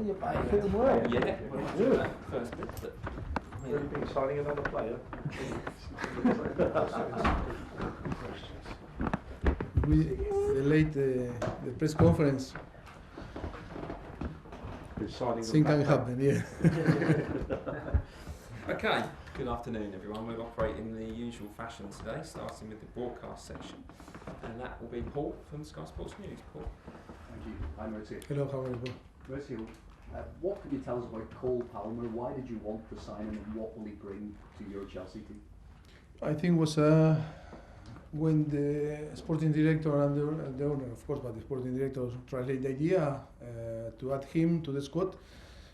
you're paying Fit them well. Yeah, well, I'll do that first bit. But, Have you been signing another player? The press conference. Things can happen, yeah. Okay, good afternoon everyone. We'll operate in the usual fashion today, starting with the broadcast section. And that will be Paul from Sky Sports News. Paul. Thank you. Hi Mauricio. Hello, how are you? Mauricio, what can you tell us about Cole Palmer? Why did you want to sign him and what will he bring to your Chelsea team? I think it was when the sporting director and the owner, of course, but the sporting director translated the idea to add him to the squad.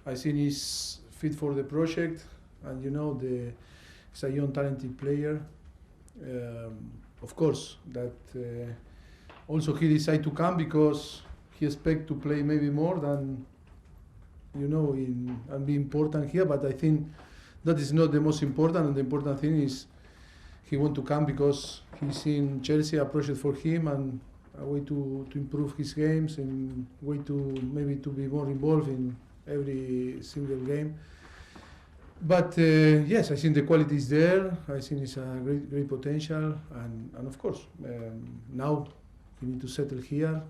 I think he's fit for the project, and you know, he's a young, talented player. Of course, that also he decided to come because he expects to play maybe more than, you know, and be important here. But I think that is not the most important, and the important thing is he want to come because he's seen Chelsea a project for him and a way to improve his games and way to maybe to be more involved in every single game. But yes, I think the quality is there. I think it's a great potential, and of course now he need to settle here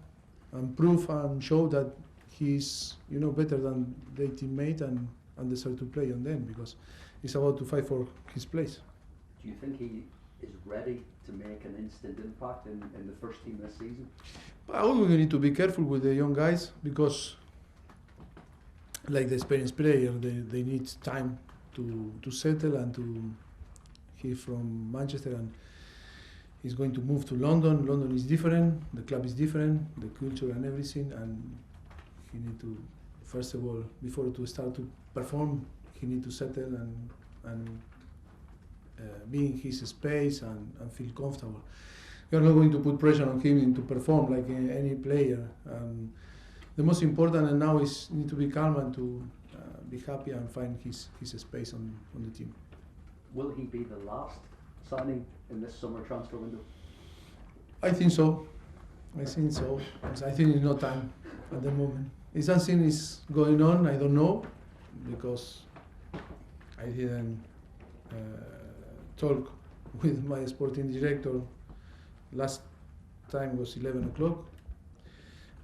and prove and show that he's, you know, better than their teammate and deserve to play on them, because he's about to fight for his place. Do you think he is ready to make an instant impact in the first team this season? But always we need to be careful with the young guys, because like the experienced player, they need time to settle and to. He's from Manchester and he's going to move to London. London is different, the club is different, the culture and everything, and he need to, first of all, before to start to perform, he need to settle and be in his space and feel comfortable. We are not going to put pressure on him to perform like any player. The most important and now is need to be calm and to be happy and find his space on the team. Will he be the last signing in this summer transfer window? I think so. I think so. I think it's no time at the moment. If something is going on, I don't know, because I didn't talk with my sporting director. Last time was 11 o'clock,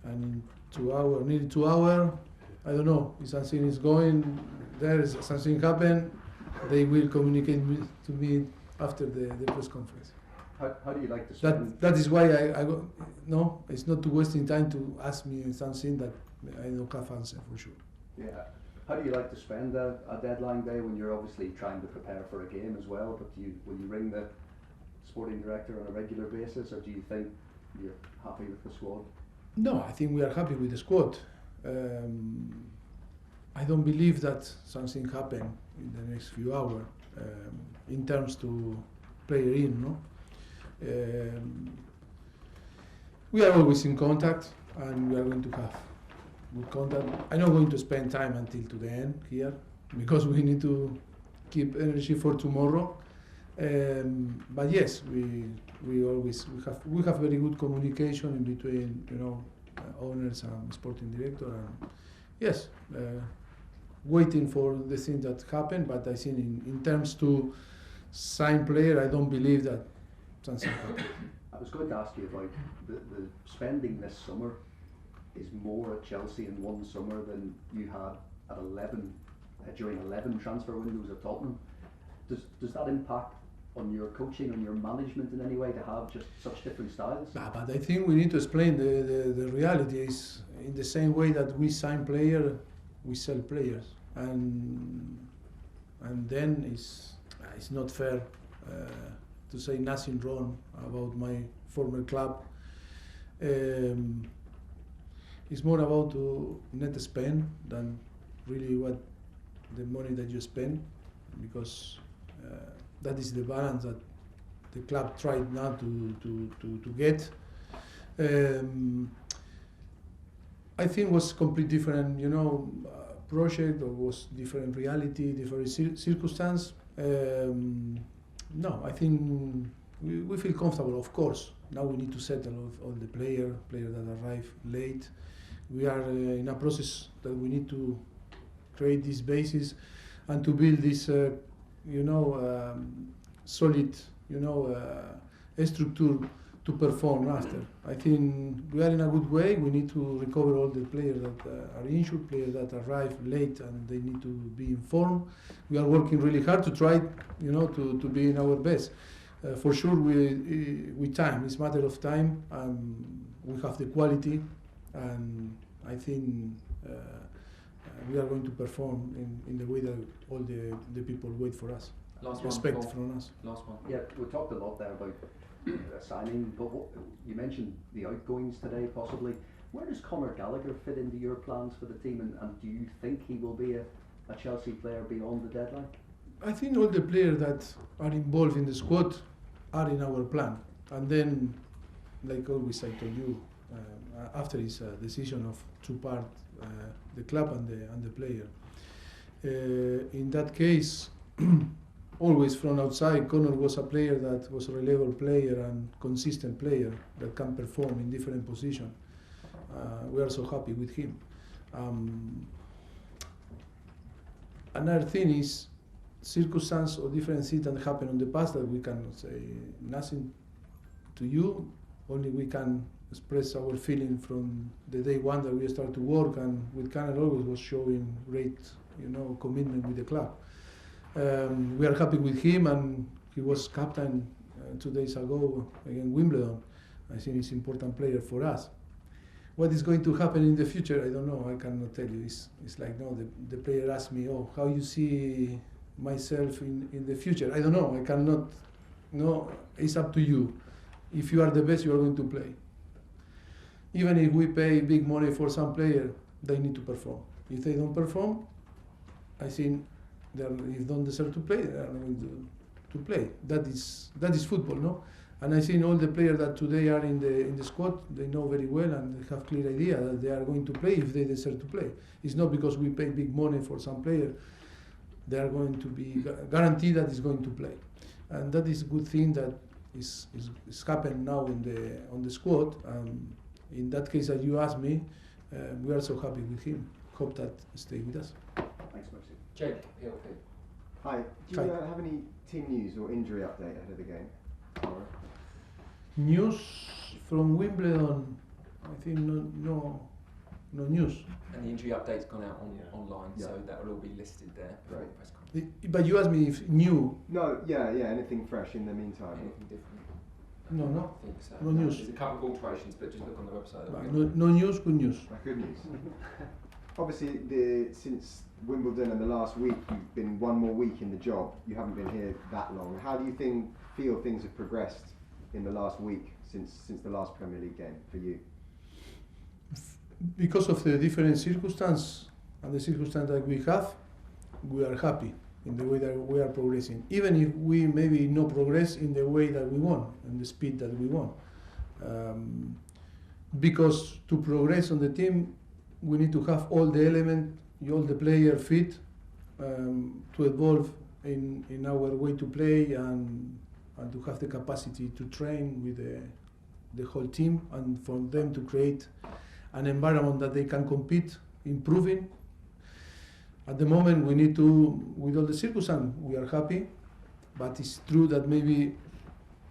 and in 2 hours, nearly 2 hours, I don't know. If something is going, there is something happen, they will communicate to me after the press conference. How do you like to spend? That is why I go. No, it's not to wasting time to ask me something that I don't have answer for sure. Yeah. How do you like to spend a deadline day when you're obviously trying to prepare for a game as well? But will you ring the sporting director on a regular basis, or do you think you're happy with the squad? No, I think we are happy with the squad. I don't believe that something happen in the next few hours in terms to player in. No, we are always in contact, and we are going to have good contact. I'm not going to spend time until to the end here because we need to keep energy for tomorrow. But yes, we have very good communication in between, you know, owners and sporting director, and yes, waiting for the things that happen. But I think in terms to sign player, I don't believe that something happen. I was going to ask you about the spending this summer is more at Chelsea in one summer than you had at 11 during 11 transfer windows at Tottenham. Does that impact on your coaching, on your management in any way, to have just such different styles? But I think we need to explain the reality is in the same way that we sign players, we sell players, and then it's not fair to say nothing wrong about my former club. It's more about to net spend than really what the money that you spend, because that is the balance that the club tried now to get. I think it was completely different, you know, project, or was different reality, different circumstance. No, I think we feel comfortable, of course. Now we need to settle all the players that arrive late. We are in a process that we need to create this basis and to build this, solid, structure to perform after. I think we are in a good way. We need to recover all the players that are injured, players that arrive late and they need to be informed. We are working really hard to try, to be in our best. For sure, we time. It's a matter of time. We have the quality, and I think we are going to perform in the way that all the people wait for us. Last Respect one, Paul. from us. Last one. Yeah, we talked a lot there about signing, but you mentioned the outgoings today, possibly. Where does Conor Gallagher fit into your plans for the team, and do you think he will be a Chelsea player beyond the deadline? I think all the players that are involved in the squad are in our plan. And then, like always, I told you, after his decision of to part the club and the player. In that case, always from outside, Conor was a player that was a reliable player and consistent player that can perform in different positions. We are so happy with him. Another thing is circumstance or different things that happened in the past that we cannot say nothing to you. Only we can express our feeling from the day one that we start to work, and with Conor always was showing great, commitment with the club. We are happy with him, and he was captain 2 days ago against Wimbledon. I think he's an important player for us. What is going to happen in the future, I don't know. I cannot tell you. It's like, no, the player asked me, how you see myself in the future? I don't know. I cannot. No, it's up to you. If you are the best, you are going to play. Even if we pay big money for some player, they need to perform. If they don't perform, I think if they don't deserve to play, they are not going to play. That is football, no? And I think all the players that today are in the squad, they know very well and they have clear idea that they are going to play if they deserve to play. It's not because we pay big money for some player, they are going to be guaranteed that is going to play. And that is a good thing that is happened now on the squad. In that case that you asked me, we are so happy with him. Hope that stay with us. Thanks, Mauricio. Jake, PLP. Hi. Do you have any team news or injury update ahead of the game? Or? News from Wimbledon, I think no news. And the injury update's gone out online, Yeah. so that will all be listed there. Right. The press conference. But you asked me if new. No, yeah, anything fresh in the meantime? Anything different? No. I think so. No news. There's a couple of alterations, but just look on the website. No news, good news. Good news. Obviously, since Wimbledon and the last week, you've been one more week in the job. You haven't been here that long. How do you feel things have progressed in the last week since the last Premier League game for you? Because of the different circumstances and the circumstance that we have, we are happy in the way that we are progressing. Even if we maybe not progress in the way that we want and the speed that we want. Because to progress on the team, we need to have all the elements, all the player fit to evolve in our way to play and to have the capacity to train with the whole team and for them to create an environment that they can compete, improving. At the moment, we need to, with all the circumstances, we are happy, but it's true that maybe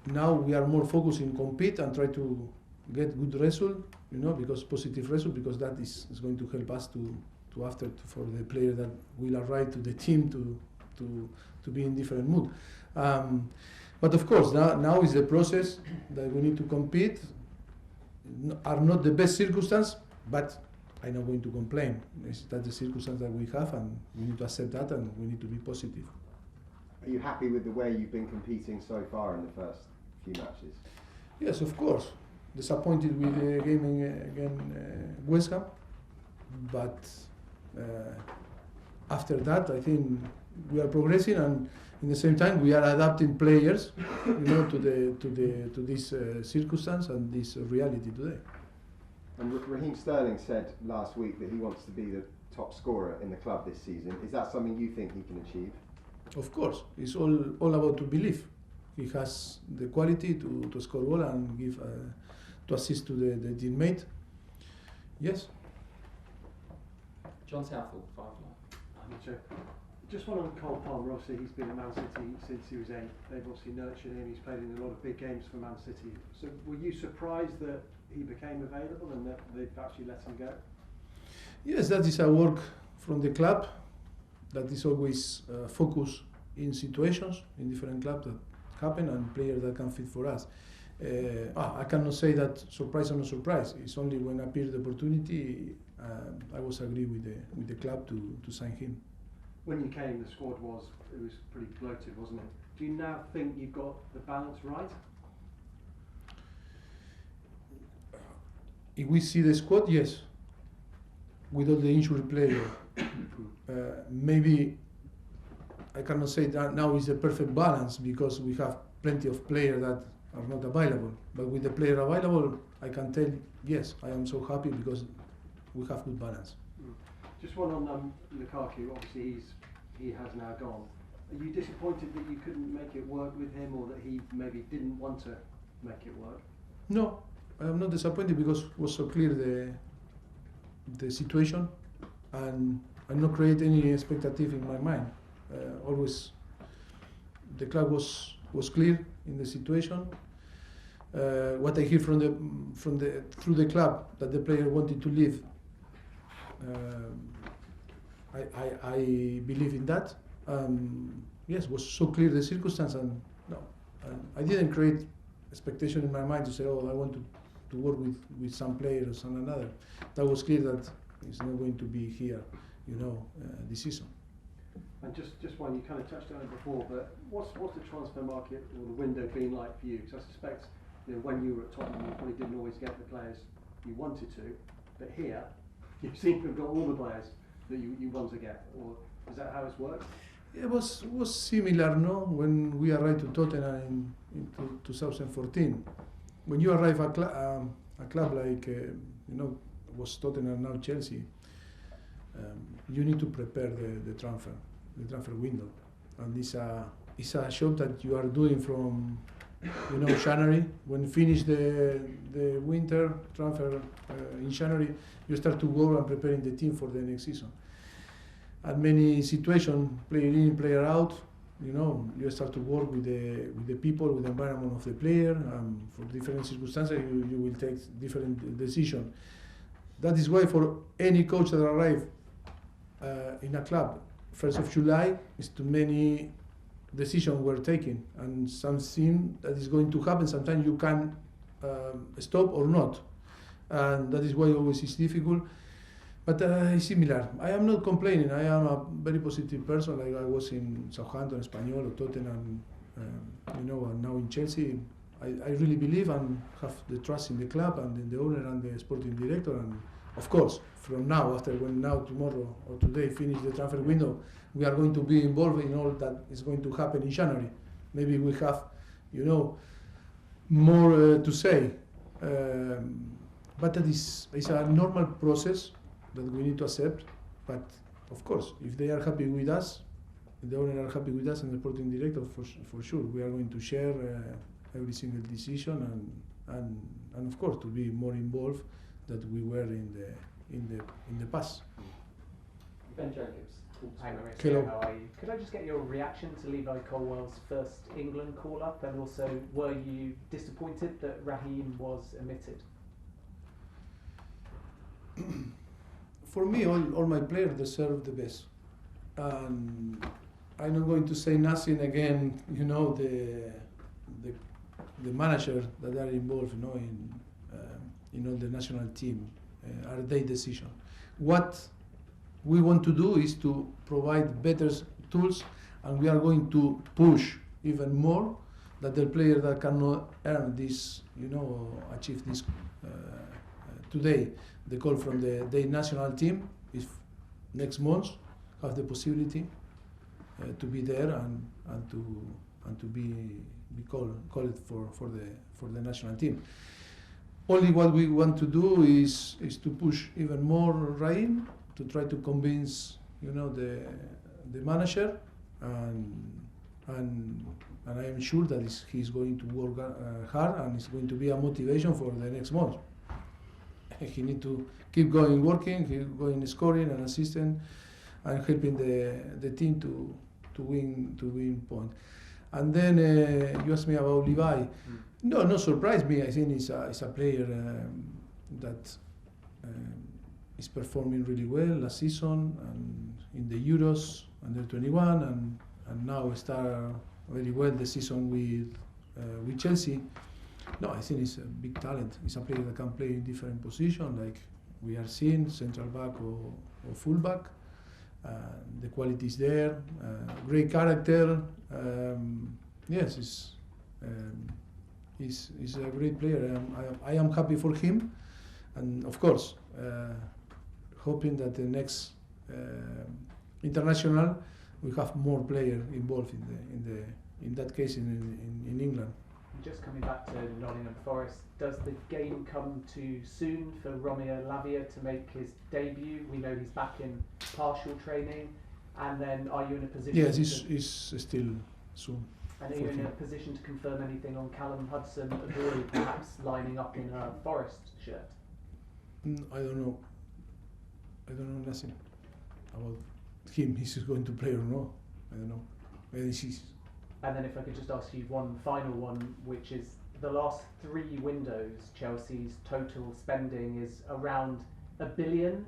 now we are more focused in compete and try to get good result, because positive result, because that is going to help us for the player that will arrive to the team to be in different mood. But of course, now is the process that we need to compete. Are not the best circumstance, but I'm not going to complain. That's the circumstance that we have, and we need to accept that, and we need to be positive. Are you happy with the way you've been competing so far in the first few matches? Yes, of course. Disappointed with the game against West Ham, but after that, I think we are progressing, and in the same time, we are adapting players, to this circumstance and this reality today. And Raheem Sterling said last week that he wants to be the top scorer in the club this season. Is that something you think he can achieve? Of course, it's all about to believe. He has the quality to score goal and give to assist to the teammate. Yes. John Southall, 5 line. Just one on Cole Palmer. Obviously, he's been at Man City since he was 8. They've obviously nurtured him. He's played in a lot of big games for Man City. So, were you surprised that he became available and that they've actually let him go? Yes, that is a work from the club that is always focused in situations in different clubs that happen and players that can fit for us. I cannot say that surprise or no surprise. It's only when appeared the opportunity I was agree with the club to sign him. When you came, the squad was pretty bloated, wasn't it? Do you now think you've got the balance right? If we see the squad, yes. With all the injured players, maybe I cannot say that now is a perfect balance because we have plenty of players that are not available. But with the player available, I can tell, yes, I am so happy because we have good balance. Just one on Lukaku. Obviously, he has now gone. Are you disappointed that you couldn't make it work with him, or that he maybe didn't want to make it work? No, I am not disappointed because it was so clear the situation, and I not create any expectative in my mind. Always, the club was clear in the situation. What I hear through the club that the player wanted to leave. I believe in that. Yes, it was so clear the circumstance, and no, I didn't create expectation in my mind to say, oh, I want to work with some player or some another. That was clear that it's not going to be here, this season. And just one, you kind of touched on it before, but what's the transfer market or the window been like for you? Because I suspect when you were at Tottenham, you probably didn't always get the players you wanted to, but here you seem to have got all the players that you want to get. Or is that how it's worked? It was similar, no? When we arrived to Tottenham in 2014, when you arrive at a club like was Tottenham, now Chelsea, you need to prepare the transfer window, and it's a job that you are doing from January. When finish the winter transfer in January, you start to work and preparing the team for the next season. At many situations, player in, player out, you start to work with the people, with the environment of the player, and for different circumstances you will take different decisions. That is why for any coach that arrives in a club, 1st of July is too many decisions were taken, and something that is going to happen. Sometimes you can stop or not, and that is why always is difficult. But it's similar. I am not complaining. I am a very positive person, like I was in Southampton, Espanyol, or Tottenham, and now in Chelsea. I really believe and have the trust in the club and in the owner and the sporting director. And of course, from now, tomorrow or today finish the transfer window, we are going to be involved in all that is going to happen in January. Maybe we have, more to say. But that is a normal process that we need to accept. But of course, if they are happy with us, the owner are happy with us, and the sporting director, for sure, we are going to share every single decision, and of course to be more involved than we were in the past. Ben Jacobs. Hi Mauricio, Hello. how are you? Could I just get your reaction to Levi Colwell's first England call-up, and also were you disappointed that Raheem was omitted? For me, all my players deserve the best, and I'm not going to say nothing again. The manager that are involved, in all the national team, are their decision. What we want to do is to provide better tools, and we are going to push even more that the player that cannot earn this, achieve this today. The call from the national team is next month have the possibility to be there and to be called for the national team. Only what we want to do is to push even more Raheem, to try to convince the manager, and I am sure that he's going to work hard, and it's going to be a motivation for the next month. he need to keep going working, keep going scoring and assisting, and helping the team to win point. And then you asked me about Levi. No surprise me. I think he's a player that is performing really well last season and in the Euros under 21, and now start very well the season with Chelsea. No, I think he's a big talent. He's a player that can play in different positions, like we are seeing, central back or fullback. The quality is there. Great character. Yes, he's a great player. I am happy for him, and of course, hoping that the next international we have more players involved in that case in England. Just coming back to Nottingham Forest, does the game come too soon for Romeo Lavia to make his debut? We know he's back in partial training, and then are you in a position? Yes, it's still soon. And are you in a position to confirm anything on Callum Hudson-Odoi perhaps lining up in a Forest shirt? I don't know. I don't know nothing about him. He's going to play or not. I don't know. Maybe he's. And then if I could just ask you one final one, which is the last 3 windows, Chelsea's total spending is around £1 billion.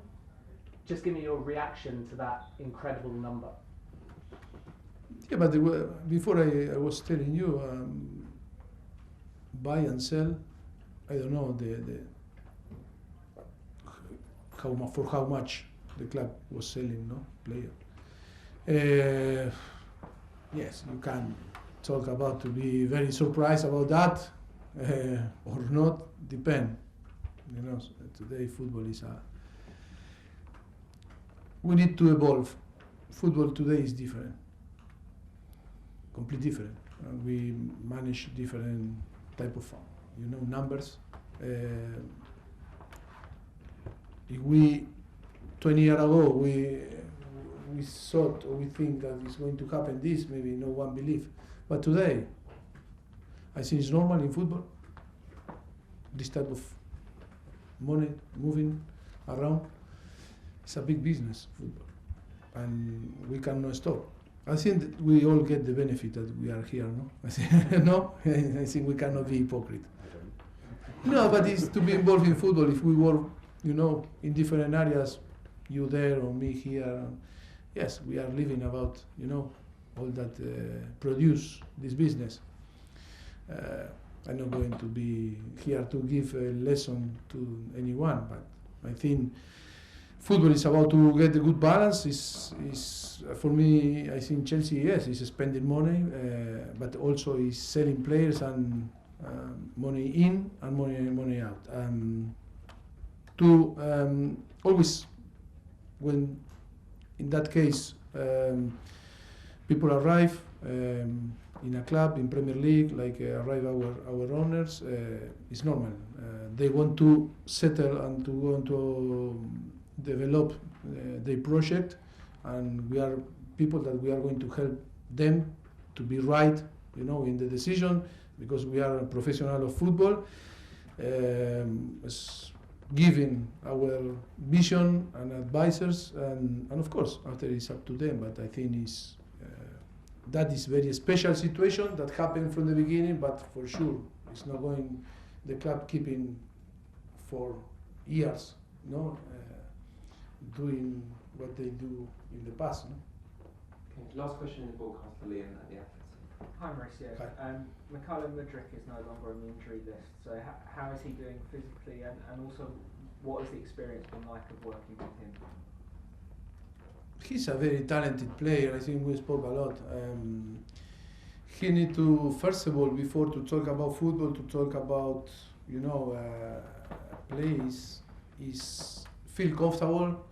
Just give me your reaction to that incredible number. Yeah, but before I was telling you, buy and sell, I don't know for how much the club was selling, no player. Yes, you can talk about to be very surprised about that or not. Depend. You know, today football is we need to evolve. Football today is different, completely different. We manage different type of, numbers. If we 20 years ago we thought or we think that it's going to happen this, maybe no one believe. But today, I think it's normal in football, this type of money moving around. It's a big business, football, and we cannot stop. I think that we all get the benefit that we are here, no? I think, no? I think we cannot be hypocrite. No, but it's to be involved in football. If we work, in different areas, you there or me here, yes, we are living about, all that produce this business. I'm not going to be here to give a lesson to anyone, but I think football is about to get a good balance. Is for me, I think Chelsea, yes, is spending money, but also is selling players and money in and money out. To always, when in that case, people arrive in a club in Premier League, like arrive our owners, it's normal. They want to settle and to want to develop their project, and we are people that we are going to help them to be right, in the decision, because we are a professional of football, giving our vision and advisors, and of course after it's up to them. But I think that is very special situation that happened from the beginning, but for sure it's not going the club keeping for years, doing what they do in the past. Okay, last question in the broadcast for Liam at the Athletes. Hi Mauricio. Hi. Mikhailo Mudryk is no longer on the injury list, so how is he doing physically, and also what has the experience been like of working with him? He's a very talented player. I think we spoke a lot. He need to, first of all, before to talk about football, to talk about plays, is feel comfortable,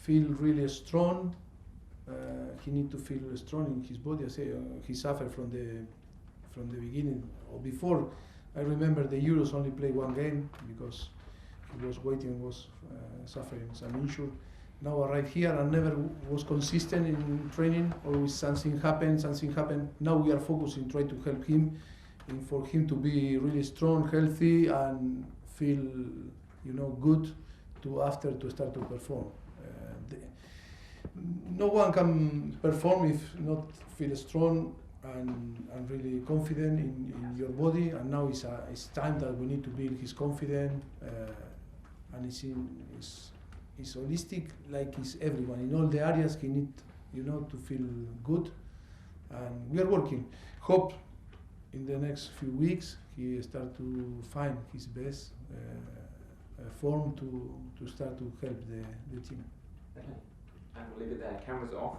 feel really strong. He need to feel strong in his body. I say he suffered from the beginning or before. I remember the Euros only played 1 game because he was waiting, was suffering some injury. Now arrived here and never was consistent in training. Always something happened. Now we are focusing, try to help him for him to be really strong, healthy, and feel, good to start to perform. No one can perform if not feel strong and really confident in your body. And now it's time that we need to build his confidence, and it's holistic, like it's everyone in all the areas. He need, to feel good, and we are working. Hope in the next few weeks he start to find his best form to start to help the team. And we'll leave it there. Cameras off.